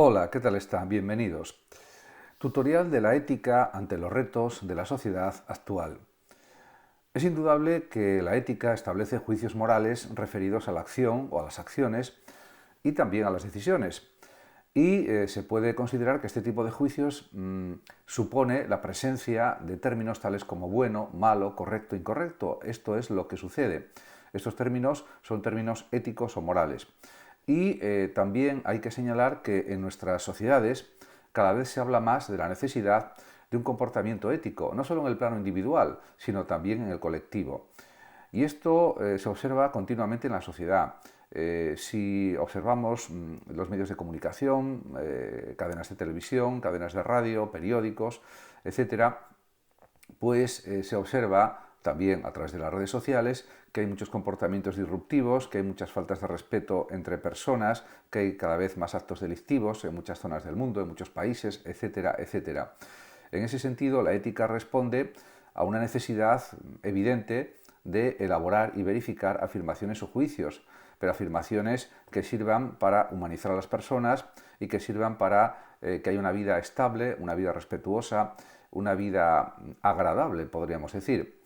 Hola, ¿qué tal están? Bienvenidos. Tutorial de la ética ante los retos de la sociedad actual. Es indudable que la ética establece juicios morales referidos a la acción o a las acciones y también a las decisiones. Y se puede considerar que este tipo de juicios supone la presencia de términos tales como bueno, malo, correcto, incorrecto. Esto es lo que sucede. Estos términos son términos éticos o morales. Y también hay que señalar que en nuestras sociedades cada vez se habla más de la necesidad de un comportamiento ético, no solo en el plano individual, sino también en el colectivo. Y esto se observa continuamente en la sociedad. Si observamos los medios de comunicación, cadenas de televisión, cadenas de radio, periódicos, etcétera, pues se observa también a través de las redes sociales que hay muchos comportamientos disruptivos, que hay muchas faltas de respeto entre personas, que hay cada vez más actos delictivos en muchas zonas del mundo, en muchos países, etcétera, etcétera. En ese sentido, la ética responde a una necesidad evidente de elaborar y verificar afirmaciones o juicios, pero afirmaciones que sirvan para humanizar a las personas y que sirvan para que haya una vida estable, una vida respetuosa, una vida agradable, podríamos decir.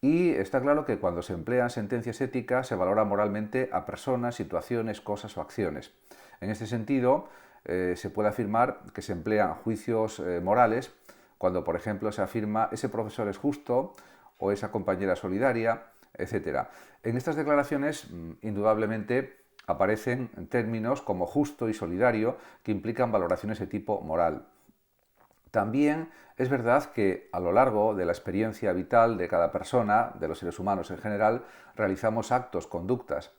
Y está claro que cuando se emplean sentencias éticas se valora moralmente a personas, situaciones, cosas o acciones. En este sentido, se puede afirmar que se emplean juicios morales cuando, por ejemplo, se afirma ese profesor es justo o esa compañera solidaria, etc. En estas declaraciones, indudablemente, aparecen términos como justo y solidario que implican valoraciones de tipo moral. También es verdad que a lo largo de la experiencia vital de cada persona, de los seres humanos en general, realizamos actos, conductas.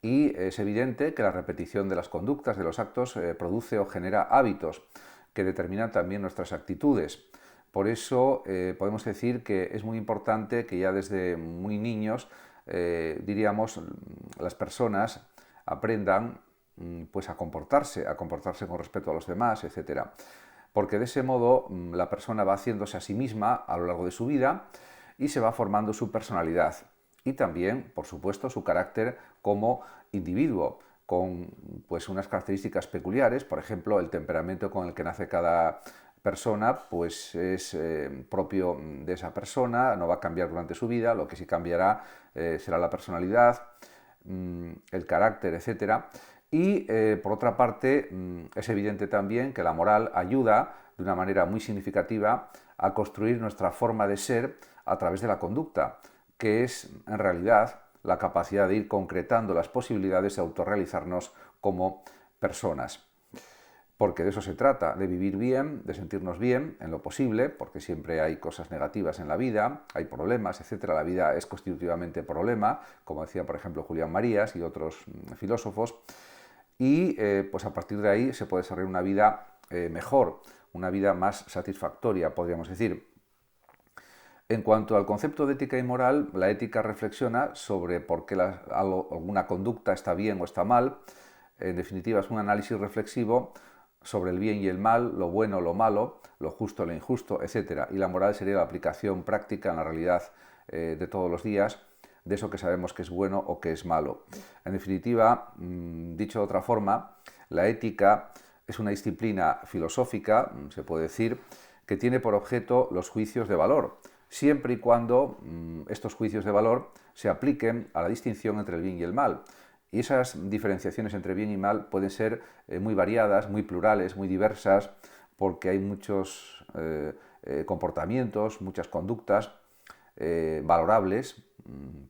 Y es evidente que la repetición de las conductas, de los actos, produce o genera hábitos que determinan también nuestras actitudes. Por eso podemos decir que es muy importante que ya desde muy niños, diríamos, las personas aprendan pues a comportarse con respeto a los demás, etcétera, porque de ese modo la persona va haciéndose a sí misma a lo largo de su vida y se va formando su personalidad y también, por supuesto, su carácter como individuo, con pues unas características peculiares. Por ejemplo, el temperamento con el que nace cada persona pues es propio de esa persona, no va a cambiar durante su vida. Lo que sí cambiará será la personalidad, el carácter, etcétera. Y por otra parte, es evidente también que la moral ayuda de una manera muy significativa a construir nuestra forma de ser a través de la conducta, que es en realidad la capacidad de ir concretando las posibilidades de autorrealizarnos como personas. Porque de eso se trata, de vivir bien, de sentirnos bien en lo posible, porque siempre hay cosas negativas en la vida, hay problemas, etcétera. La vida es constitutivamente problema, como decía por ejemplo Julián Marías y otros filósofos, y pues a partir de ahí se puede desarrollar una vida mejor, una vida más satisfactoria, podríamos decir. En cuanto al concepto de ética y moral, la ética reflexiona sobre por qué alguna conducta está bien o está mal. En definitiva, es un análisis reflexivo sobre el bien y el mal, lo bueno o lo malo, lo justo o lo injusto, etc. Y la moral sería la aplicación práctica en la realidad de todos los días de eso que sabemos que es bueno o que es malo. En definitiva, dicho de otra forma, la ética es una disciplina filosófica, se puede decir, que tiene por objeto los juicios de valor, siempre y cuando estos juicios de valor se apliquen a la distinción entre el bien y el mal. Y esas diferenciaciones entre bien y mal pueden ser muy variadas, muy plurales, muy diversas, porque hay muchos comportamientos, muchas conductas valorables,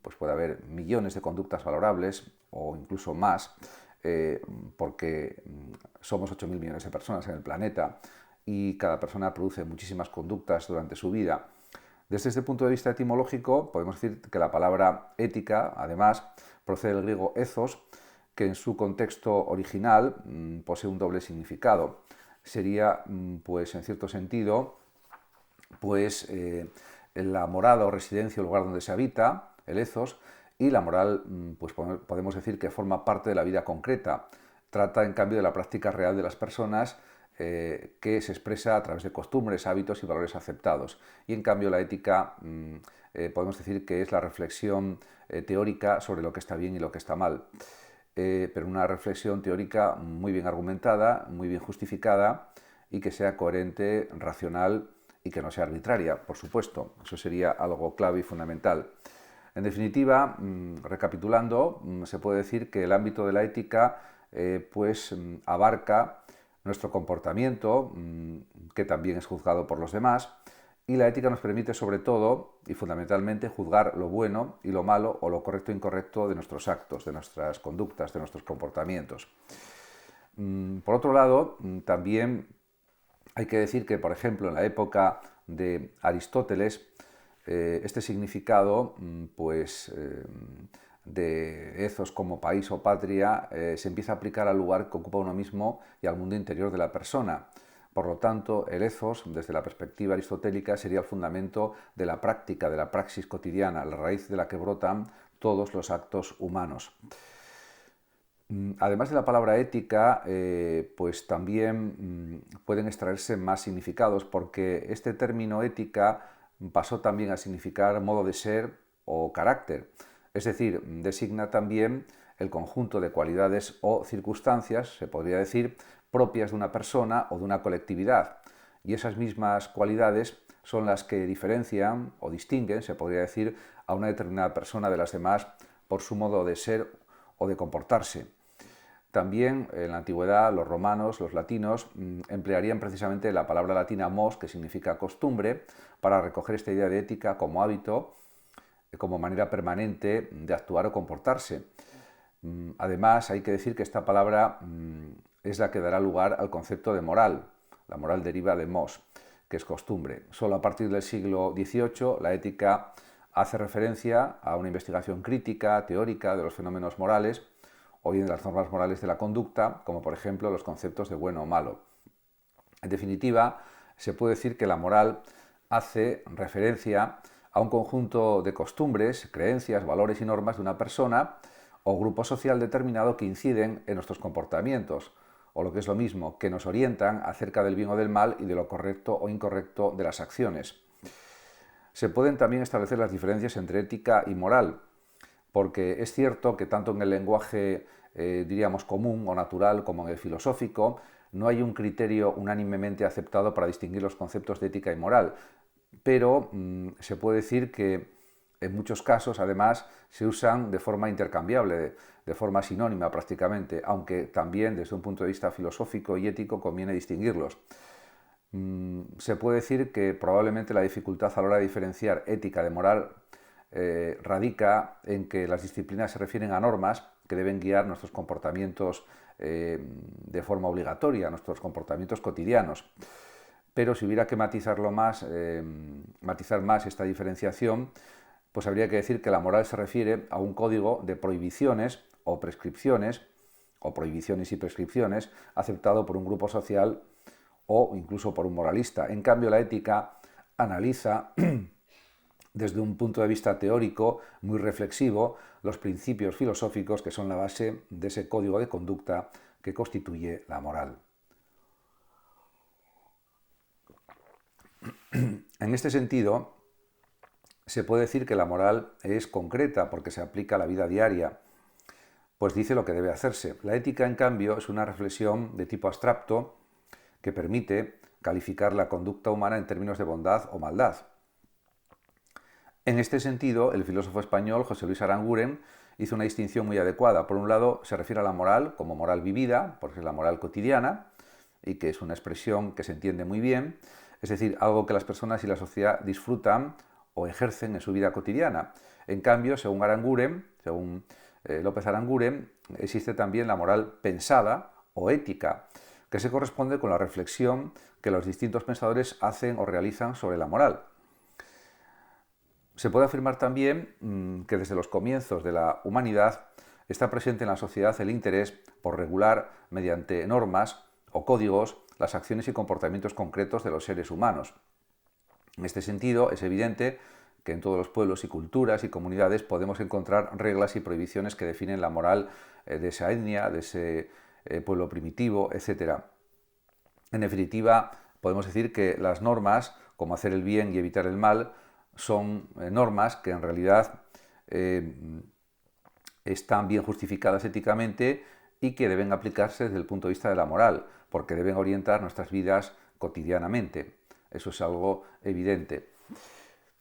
pues puede haber millones de conductas valorables o incluso más, porque somos 8.000 millones de personas en el planeta y cada persona produce muchísimas conductas durante su vida. Desde este punto de vista etimológico, podemos decir que la palabra ética, además, procede del griego ethos, que en su contexto original posee un doble significado. Sería, pues en cierto sentido, pues la morada o residencia o lugar donde se habita, el ethos, y la moral, pues podemos decir que forma parte de la vida concreta. Trata, en cambio, de la práctica real de las personas que se expresa a través de costumbres, hábitos y valores aceptados. Y en cambio la ética podemos decir que es la reflexión teórica sobre lo que está bien y lo que está mal. pero una reflexión teórica muy bien argumentada, muy bien justificada y que sea coherente, racional y que no sea arbitraria, por supuesto. Eso sería algo clave y fundamental. En definitiva, recapitulando, se puede decir que el ámbito de la ética abarca nuestro comportamiento, que también es juzgado por los demás, y la ética nos permite sobre todo y fundamentalmente juzgar lo bueno y lo malo o lo correcto e incorrecto de nuestros actos, de nuestras conductas, de nuestros comportamientos. Por otro lado, también hay que decir que, por ejemplo, en la época de Aristóteles, este significado de ethos como país o patria se empieza a aplicar al lugar que ocupa uno mismo y al mundo interior de la persona. Por lo tanto, el ethos, desde la perspectiva aristotélica, sería el fundamento de la práctica, de la praxis cotidiana, la raíz de la que brotan todos los actos humanos. Además de la palabra ética, pues también pueden extraerse más significados, porque este término ética pasó también a significar modo de ser o carácter, es decir, designa también el conjunto de cualidades o circunstancias, se podría decir, propias de una persona o de una colectividad, y esas mismas cualidades son las que diferencian o distinguen, se podría decir, a una determinada persona de las demás por su modo de ser o de comportarse. También en la antigüedad los romanos, los latinos, emplearían precisamente la palabra latina mos, que significa costumbre, para recoger esta idea de ética como hábito, como manera permanente de actuar o comportarse. Además, hay que decir que esta palabra es la que dará lugar al concepto de moral. La moral deriva de mos, que es costumbre. Solo a partir del siglo XVIII la ética hace referencia a una investigación crítica, teórica de los fenómenos morales, o bien de las normas morales de la conducta, como por ejemplo los conceptos de bueno o malo. En definitiva, se puede decir que la moral hace referencia a un conjunto de costumbres, creencias, valores y normas de una persona o grupo social determinado que inciden en nuestros comportamientos, o lo que es lo mismo, que nos orientan acerca del bien o del mal y de lo correcto o incorrecto de las acciones. Se pueden también establecer las diferencias entre ética y moral, porque es cierto que tanto en el lenguaje, diríamos, común o natural como en el filosófico, no hay un criterio unánimemente aceptado para distinguir los conceptos de ética y moral, pero se puede decir que en muchos casos, además, se usan de forma intercambiable, de forma sinónima prácticamente, aunque también desde un punto de vista filosófico y ético conviene distinguirlos. Se puede decir que probablemente la dificultad a la hora de diferenciar ética de moral radica en que las disciplinas se refieren a normas que deben guiar nuestros comportamientos de forma obligatoria, nuestros comportamientos cotidianos. Pero si hubiera que matizar más esta diferenciación, pues habría que decir que la moral se refiere a un código de prohibiciones o prescripciones, o prohibiciones y prescripciones, aceptado por un grupo social o incluso por un moralista. En cambio, la ética analiza desde un punto de vista teórico muy reflexivo los principios filosóficos que son la base de ese código de conducta que constituye la moral. En este sentido, se puede decir que la moral es concreta porque se aplica a la vida diaria, pues dice lo que debe hacerse. La ética, en cambio, es una reflexión de tipo abstracto que permite calificar la conducta humana en términos de bondad o maldad. En este sentido, el filósofo español José Luis Aranguren hizo una distinción muy adecuada. Por un lado, se refiere a la moral como moral vivida, porque es la moral cotidiana, y que es una expresión que se entiende muy bien, es decir, algo que las personas y la sociedad disfrutan o ejercen en su vida cotidiana. En cambio, según López Aranguren, existe también la moral pensada o ética, que se corresponde con la reflexión que los distintos pensadores hacen o realizan sobre la moral. Se puede afirmar también que desde los comienzos de la humanidad está presente en la sociedad el interés por regular mediante normas o códigos las acciones y comportamientos concretos de los seres humanos. En este sentido, es evidente que en todos los pueblos y culturas y comunidades podemos encontrar reglas y prohibiciones que definen la moral de esa etnia, de ese pueblo primitivo, etc. En definitiva, podemos decir que las normas, como hacer el bien y evitar el mal, son normas que en realidad están bien justificadas éticamente y que deben aplicarse desde el punto de vista de la moral, porque deben orientar nuestras vidas cotidianamente. Eso es algo evidente.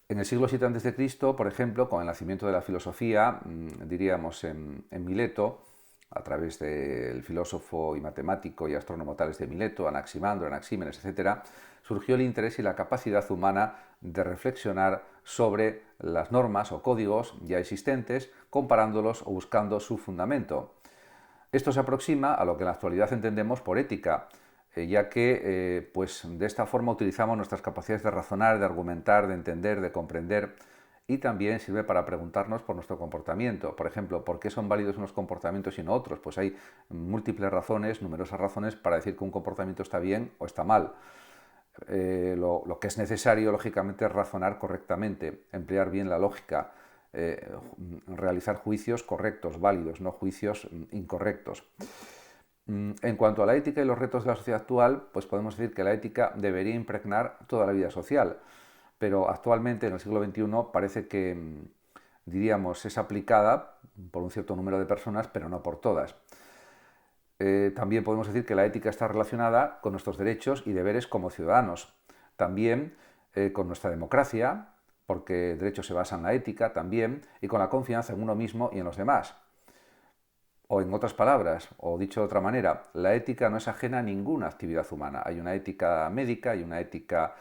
En el siglo VII a.C., por ejemplo, con el nacimiento de la filosofía, diríamos en Mileto, a través del filósofo y matemático y astrónomo Tales de Mileto, Anaximandro, Anaxímenes, etc., surgió el interés y la capacidad humana de reflexionar sobre las normas o códigos ya existentes, comparándolos o buscando su fundamento. Esto se aproxima a lo que en la actualidad entendemos por ética, ya que pues de esta forma utilizamos nuestras capacidades de razonar, de argumentar, de entender, de comprender, y también sirve para preguntarnos por nuestro comportamiento. Por ejemplo, ¿por qué son válidos unos comportamientos y no otros? Pues hay múltiples razones, numerosas razones para decir que un comportamiento está bien o está mal. Lo que es necesario, lógicamente, es razonar correctamente, emplear bien la lógica, realizar juicios correctos, válidos, no juicios incorrectos. En cuanto a la ética y los retos de la sociedad actual, pues podemos decir que la ética debería impregnar toda la vida social, pero actualmente, en el siglo XXI, parece que, diríamos, es aplicada por un cierto número de personas, pero no por todas. También podemos decir que la ética está relacionada con nuestros derechos y deberes como ciudadanos, también con nuestra democracia, porque el derecho se basa en la ética también, y con la confianza en uno mismo y en los demás. O en otras palabras, o dicho de otra manera, la ética no es ajena a ninguna actividad humana. Hay una ética médica, hay una ética,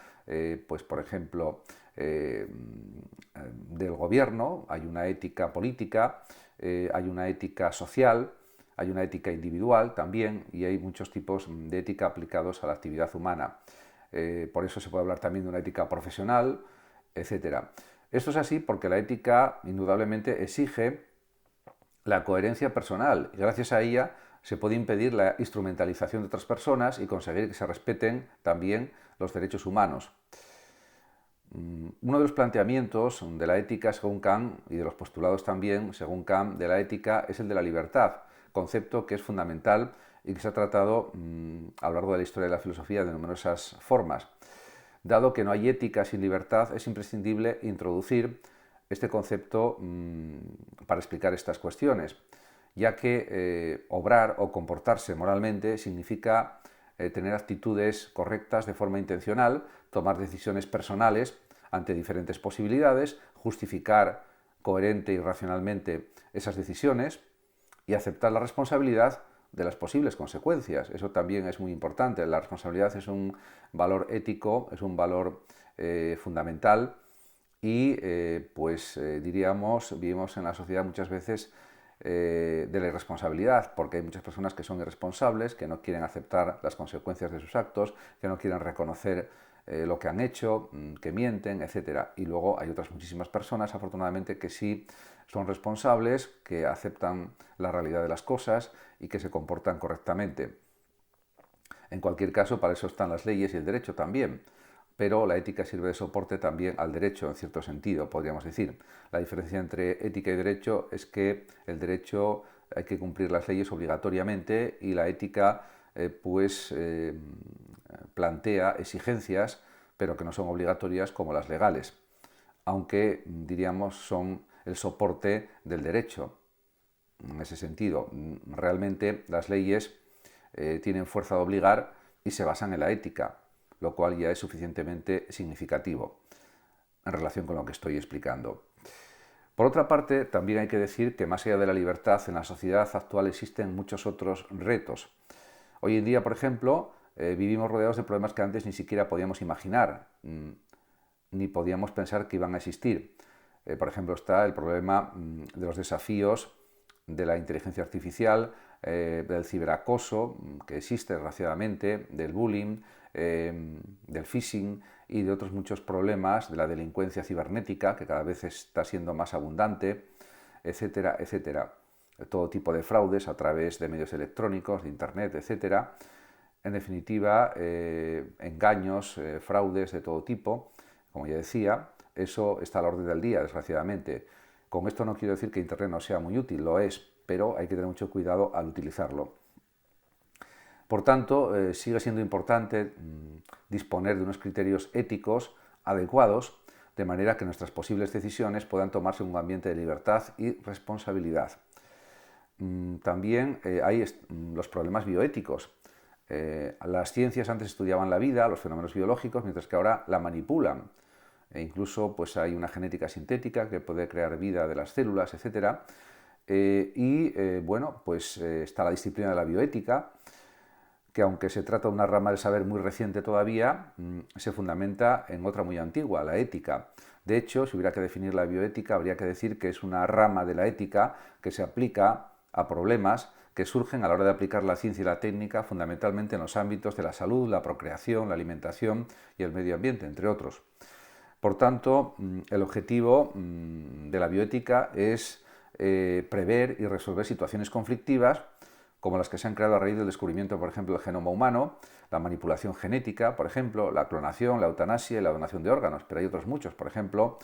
pues por ejemplo, del gobierno, hay una ética política, hay una ética social, hay una ética individual también, y hay muchos tipos de ética aplicados a la actividad humana. Por eso se puede hablar también de una ética profesional, etc. Esto es así porque la ética indudablemente exige la coherencia personal, y gracias a ella se puede impedir la instrumentalización de otras personas y conseguir que se respeten también los derechos humanos. Uno de los planteamientos de la ética, según Kant, y de los postulados también, según Kant, de la ética es el de la libertad, concepto que es fundamental y que se ha tratado a lo largo de la historia de la filosofía de numerosas formas. Dado que no hay ética sin libertad, es imprescindible introducir este concepto para explicar estas cuestiones, ya que obrar o comportarse moralmente significa tener actitudes correctas de forma intencional, tomar decisiones personales ante diferentes posibilidades, justificar coherente y racionalmente esas decisiones y aceptar la responsabilidad de las posibles consecuencias. Eso también es muy importante. La responsabilidad es un valor ético, es un valor fundamental y diríamos, vivimos en la sociedad muchas veces de la irresponsabilidad, porque hay muchas personas que son irresponsables, que no quieren aceptar las consecuencias de sus actos, que no quieren reconocer lo que han hecho, que mienten, etc. Y luego hay otras muchísimas personas, afortunadamente, que sí son responsables, que aceptan la realidad de las cosas y que se comportan correctamente. En cualquier caso, para eso están las leyes y el derecho también, pero la ética sirve de soporte también al derecho, en cierto sentido, podríamos decir. La diferencia entre ética y derecho es que el derecho hay que cumplir las leyes obligatoriamente y la ética plantea exigencias, pero que no son obligatorias como las legales, aunque diríamos son el soporte del derecho. En ese sentido, realmente las leyes tienen fuerza de obligar y se basan en la ética, lo cual ya es suficientemente significativo en relación con lo que estoy explicando. Por otra parte, también hay que decir que más allá de la libertad, en la sociedad actual existen muchos otros retos. Hoy en día, por ejemplo, vivimos rodeados de problemas que antes ni siquiera podíamos imaginar, ni podíamos pensar que iban a existir. Por ejemplo, está el problema de los desafíos de la inteligencia artificial, del ciberacoso que existe desgraciadamente, del bullying, del phishing y de otros muchos problemas, de la delincuencia cibernética que cada vez está siendo más abundante, etcétera, etcétera. Todo tipo de fraudes a través de medios electrónicos, de internet, etcétera. En definitiva, engaños, fraudes de todo tipo, como ya decía, eso está a la orden del día, desgraciadamente. Con esto no quiero decir que Internet no sea muy útil, lo es, pero hay que tener mucho cuidado al utilizarlo. Por tanto, sigue siendo importante disponer de unos criterios éticos adecuados, de manera que nuestras posibles decisiones puedan tomarse en un ambiente de libertad y responsabilidad. También hay los problemas bioéticos. Las ciencias antes estudiaban la vida, los fenómenos biológicos, mientras que ahora la manipulan. E incluso pues, hay una genética sintética que puede crear vida de las células, etc. Bueno, pues está la disciplina de la bioética, que aunque se trata de una rama del saber muy reciente todavía, se fundamenta en otra muy antigua, la ética. De hecho, si hubiera que definir la bioética, habría que decir que es una rama de la ética que se aplica a problemas que surgen a la hora de aplicar la ciencia y la técnica, fundamentalmente en los ámbitos de la salud, la procreación, la alimentación y el medio ambiente, entre otros. Por tanto, el objetivo de la bioética es prever y resolver situaciones conflictivas como las que se han creado a raíz del descubrimiento, por ejemplo, del genoma humano, la manipulación genética, por ejemplo, la clonación, la eutanasia y la donación de órganos, pero hay otros muchos, por ejemplo,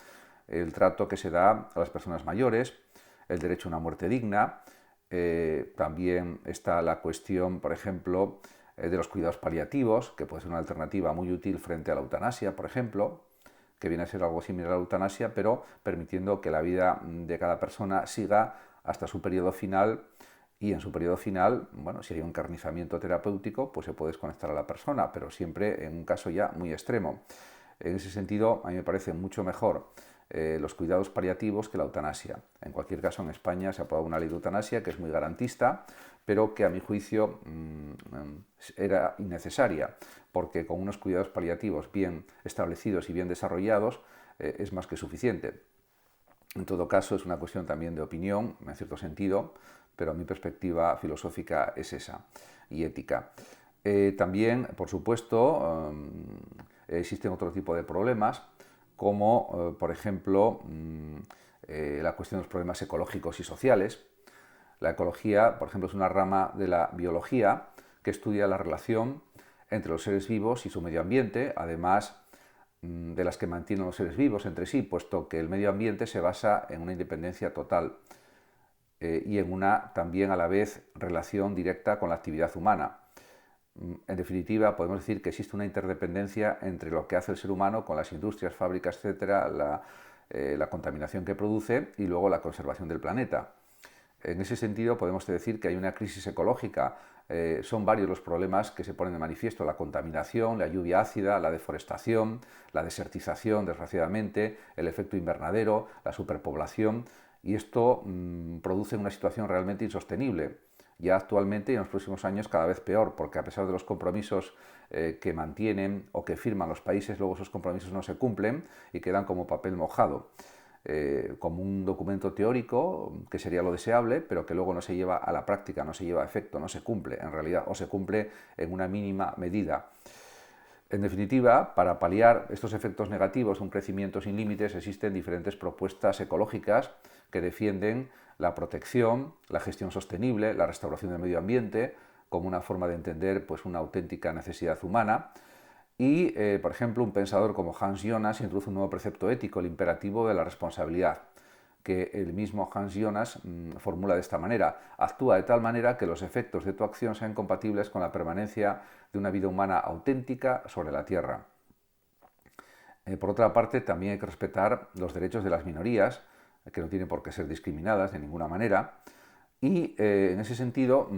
el trato que se da a las personas mayores, el derecho a una muerte digna, también está la cuestión, por ejemplo, de los cuidados paliativos, que puede ser una alternativa muy útil frente a la eutanasia, por ejemplo, que viene a ser algo similar a la eutanasia, pero permitiendo que la vida de cada persona siga hasta su periodo final. Y en su periodo final, bueno, si hay un encarnizamiento terapéutico, pues se puede desconectar a la persona, pero siempre en un caso ya muy extremo. En ese sentido, a mí me parece mucho mejor los cuidados paliativos que la eutanasia. En cualquier caso, en España se ha aprobado una ley de eutanasia que es muy garantista, pero que a mi juicio era innecesaria, porque con unos cuidados paliativos bien establecidos y bien desarrollados es más que suficiente. En todo caso, es una cuestión también de opinión, en cierto sentido, pero mi perspectiva filosófica es esa, y ética. También, por supuesto, existen otro tipo de problemas, como, por ejemplo, la cuestión de los problemas ecológicos y sociales. La ecología, por ejemplo, es una rama de la biología que estudia la relación entre los seres vivos y su medio ambiente, además de las que mantienen los seres vivos entre sí, puesto que el medio ambiente se basa en una independencia total y en una también a la vez relación directa con la actividad humana. En definitiva, podemos decir que existe una interdependencia entre lo que hace el ser humano con las industrias, fábricas, etcétera, la contaminación que produce y luego la conservación del planeta. En ese sentido, podemos decir que hay una crisis ecológica. Son varios los problemas que se ponen de manifiesto: la contaminación, la lluvia ácida, la deforestación, la desertización, desgraciadamente, el efecto invernadero, la superpoblación, y esto produce una situación realmente insostenible. Ya actualmente y en los próximos años cada vez peor, porque a pesar de los compromisos que mantienen o que firman los países, luego esos compromisos no se cumplen y quedan como papel mojado. Como un documento teórico, que sería lo deseable, pero que luego no se lleva a la práctica, no se lleva a efecto, no se cumple en realidad, o se cumple en una mínima medida. En definitiva, para paliar estos efectos negativos de un crecimiento sin límites, existen diferentes propuestas ecológicas que defienden la protección, la gestión sostenible, la restauración del medio ambiente, como una forma de entender pues, una auténtica necesidad humana. Y, por ejemplo, un pensador como Hans Jonas introduce un nuevo precepto ético, el imperativo de la responsabilidad, que el mismo Hans Jonas formula de esta manera: actúa de tal manera que los efectos de tu acción sean compatibles con la permanencia de una vida humana auténtica sobre la Tierra. Por otra parte, también hay que respetar los derechos de las minorías, que no tienen por qué ser discriminadas de ninguna manera. Y en ese sentido,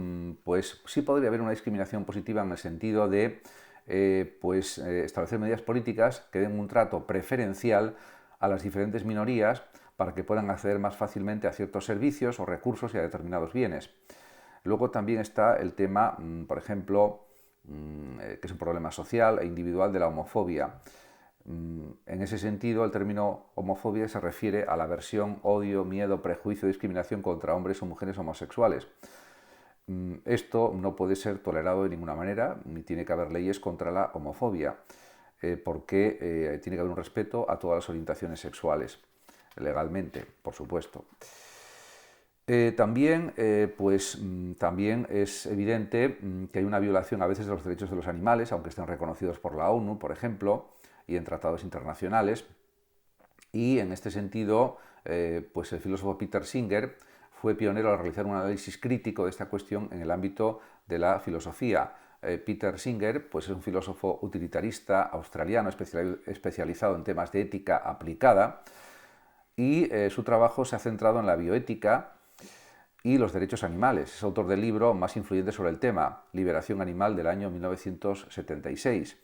pues sí podría haber una discriminación positiva en el sentido de establecer medidas políticas que den un trato preferencial a las diferentes minorías para que puedan acceder más fácilmente a ciertos servicios o recursos y a determinados bienes. Luego también está el tema, por ejemplo, que es un problema social e individual, de la homofobia. En ese sentido, el término homofobia se refiere a la aversión, odio, miedo, prejuicio, discriminación contra hombres o mujeres homosexuales. Esto no puede ser tolerado de ninguna manera, ni tiene que haber leyes contra la homofobia, porque tiene que haber un respeto a todas las orientaciones sexuales, legalmente, por supuesto. También es evidente que hay una violación a veces de los derechos de los animales, aunque estén reconocidos por la ONU, por ejemplo, y en tratados internacionales. Y en este sentido, pues el filósofo Peter Singer fue pionero al realizar un análisis crítico de esta cuestión en el ámbito de la filosofía. Peter Singer pues es un filósofo utilitarista australiano especializado en temas de ética aplicada, y su trabajo se ha centrado en la bioética y los derechos animales. Es autor del libro más influyente sobre el tema, Liberación Animal, del año 1976.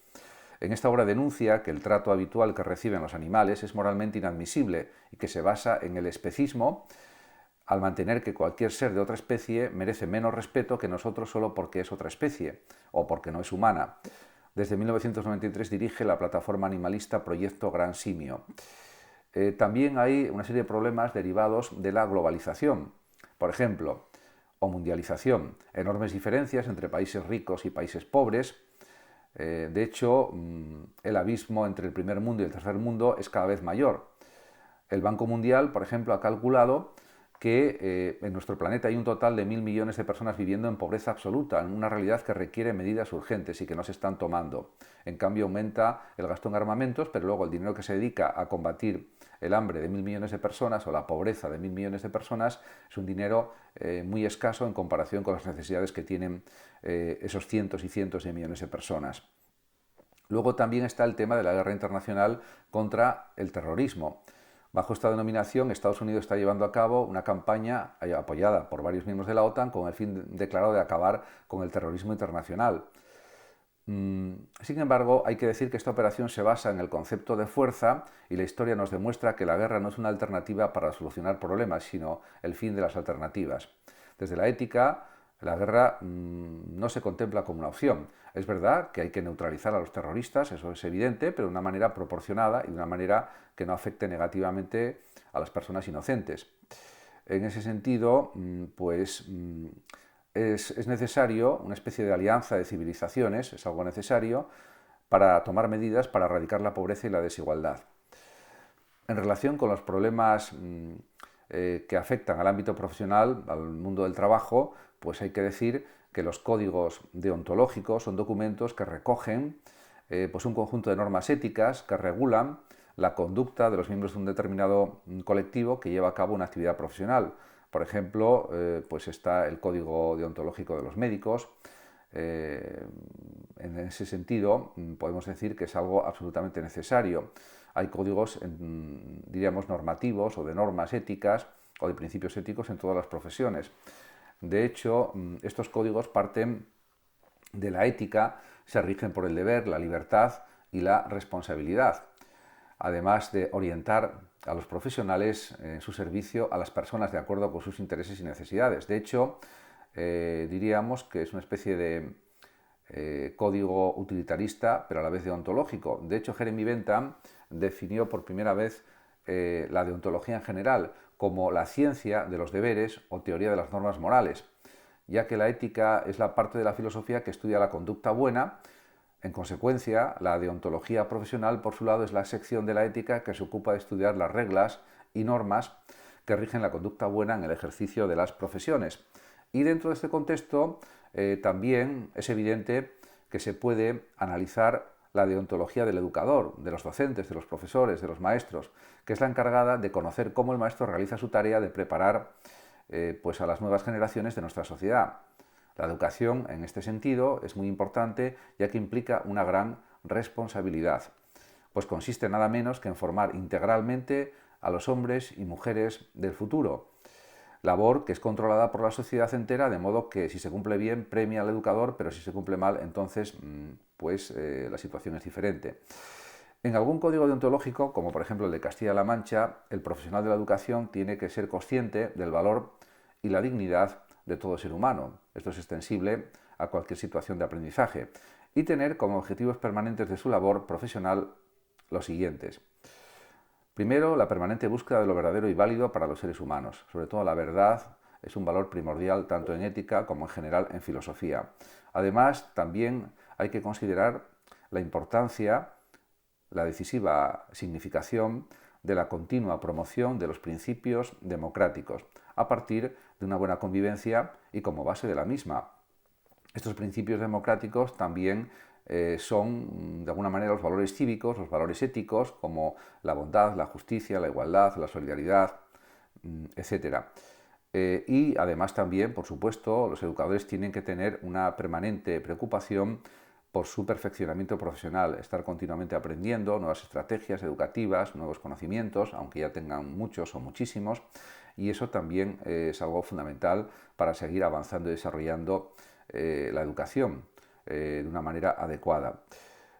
En esta obra denuncia que el trato habitual que reciben los animales es moralmente inadmisible y que se basa en el especismo, al mantener que cualquier ser de otra especie merece menos respeto que nosotros solo porque es otra especie o porque no es humana. Desde 1993 dirige la plataforma animalista Proyecto Gran Simio. También hay una serie de problemas derivados de la globalización, por ejemplo, o mundialización, enormes diferencias entre países ricos y países pobres. De hecho, el abismo entre el primer mundo y el tercer mundo es cada vez mayor. El Banco Mundial, por ejemplo, ha calculado que en nuestro planeta hay un total de 1.000 millones de personas viviendo en pobreza absoluta, en una realidad que requiere medidas urgentes y que no se están tomando. En cambio, aumenta el gasto en armamentos, pero luego el dinero que se dedica a combatir el hambre de 1.000 millones de personas o la pobreza de 1.000 millones de personas es un dinero muy escaso en comparación con las necesidades que tienen esos cientos y cientos de millones de personas. Luego también está el tema de la guerra internacional contra el terrorismo. Bajo esta denominación, Estados Unidos está llevando a cabo una campaña apoyada por varios miembros de la OTAN con el fin declarado de acabar con el terrorismo internacional. Sin embargo, hay que decir que esta operación se basa en el concepto de fuerza y la historia nos demuestra que la guerra no es una alternativa para solucionar problemas, sino el fin de las alternativas. Desde la ética, la guerra no se contempla como una opción. Es verdad que hay que neutralizar a los terroristas, eso es evidente, pero de una manera proporcionada y de una manera que no afecte negativamente a las personas inocentes. En ese sentido, es necesario una especie de alianza de civilizaciones, es algo necesario para tomar medidas para erradicar la pobreza y la desigualdad. En relación con los problemas que afectan al ámbito profesional, al mundo del trabajo, pues hay que decir que los códigos deontológicos son documentos que recogen pues un conjunto de normas éticas que regulan la conducta de los miembros de un determinado colectivo que lleva a cabo una actividad profesional. Por ejemplo, pues está el código deontológico de los médicos. En ese sentido, podemos decir que es algo absolutamente necesario. Hay códigos, diríamos, normativos o de normas éticas o de principios éticos en todas las profesiones. De hecho, estos códigos parten de la ética, se rigen por el deber, la libertad y la responsabilidad, además de orientar a los profesionales en su servicio a las personas de acuerdo con sus intereses y necesidades. De hecho, diríamos que es una especie de código utilitarista, pero a la vez deontológico. De hecho, Jeremy Bentham definió por primera vez la deontología en general como la ciencia de los deberes o teoría de las normas morales, ya que la ética es la parte de la filosofía que estudia la conducta buena. En consecuencia, la deontología profesional, por su lado, es la sección de la ética que se ocupa de estudiar las reglas y normas que rigen la conducta buena en el ejercicio de las profesiones. Y dentro de este contexto, también es evidente que se puede analizar la deontología del educador, de los docentes, de los profesores, de los maestros, que es la encargada de conocer cómo el maestro realiza su tarea de preparar pues a las nuevas generaciones de nuestra sociedad. La educación, en este sentido, es muy importante ya que implica una gran responsabilidad, pues consiste nada menos que en formar integralmente a los hombres y mujeres del futuro, labor que es controlada por la sociedad entera, de modo que si se cumple bien premia al educador, pero si se cumple mal, entonces la situación es diferente. En algún código deontológico, como por ejemplo el de Castilla-La Mancha, el profesional de la educación tiene que ser consciente del valor y la dignidad de todo ser humano. Esto es extensible a cualquier situación de aprendizaje. Y tener como objetivos permanentes de su labor profesional los siguientes. Primero, la permanente búsqueda de lo verdadero y válido para los seres humanos. Sobre todo la verdad es un valor primordial tanto en ética como en general en filosofía. Además, también hay que considerar la importancia, la decisiva significación de la continua promoción de los principios democráticos, a partir de una buena convivencia y como base de la misma. Estos principios democráticos también son, de alguna manera, los valores cívicos, los valores éticos, como la bondad, la justicia, la igualdad, la solidaridad, etc. Y además también, por supuesto, los educadores tienen que tener una permanente preocupación por su perfeccionamiento profesional, estar continuamente aprendiendo nuevas estrategias educativas, nuevos conocimientos, aunque ya tengan muchos o muchísimos, y eso también es algo fundamental para seguir avanzando y desarrollando la educación de una manera adecuada.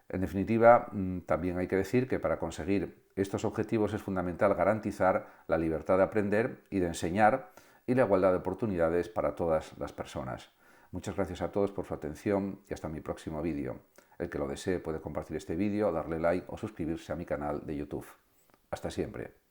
En definitiva, también hay que decir que para conseguir estos objetivos es fundamental garantizar la libertad de aprender y de enseñar y la igualdad de oportunidades para todas las personas. Muchas gracias a todos por su atención y hasta mi próximo vídeo. El que lo desee puede compartir este vídeo, darle like o suscribirse a mi canal de YouTube. Hasta siempre.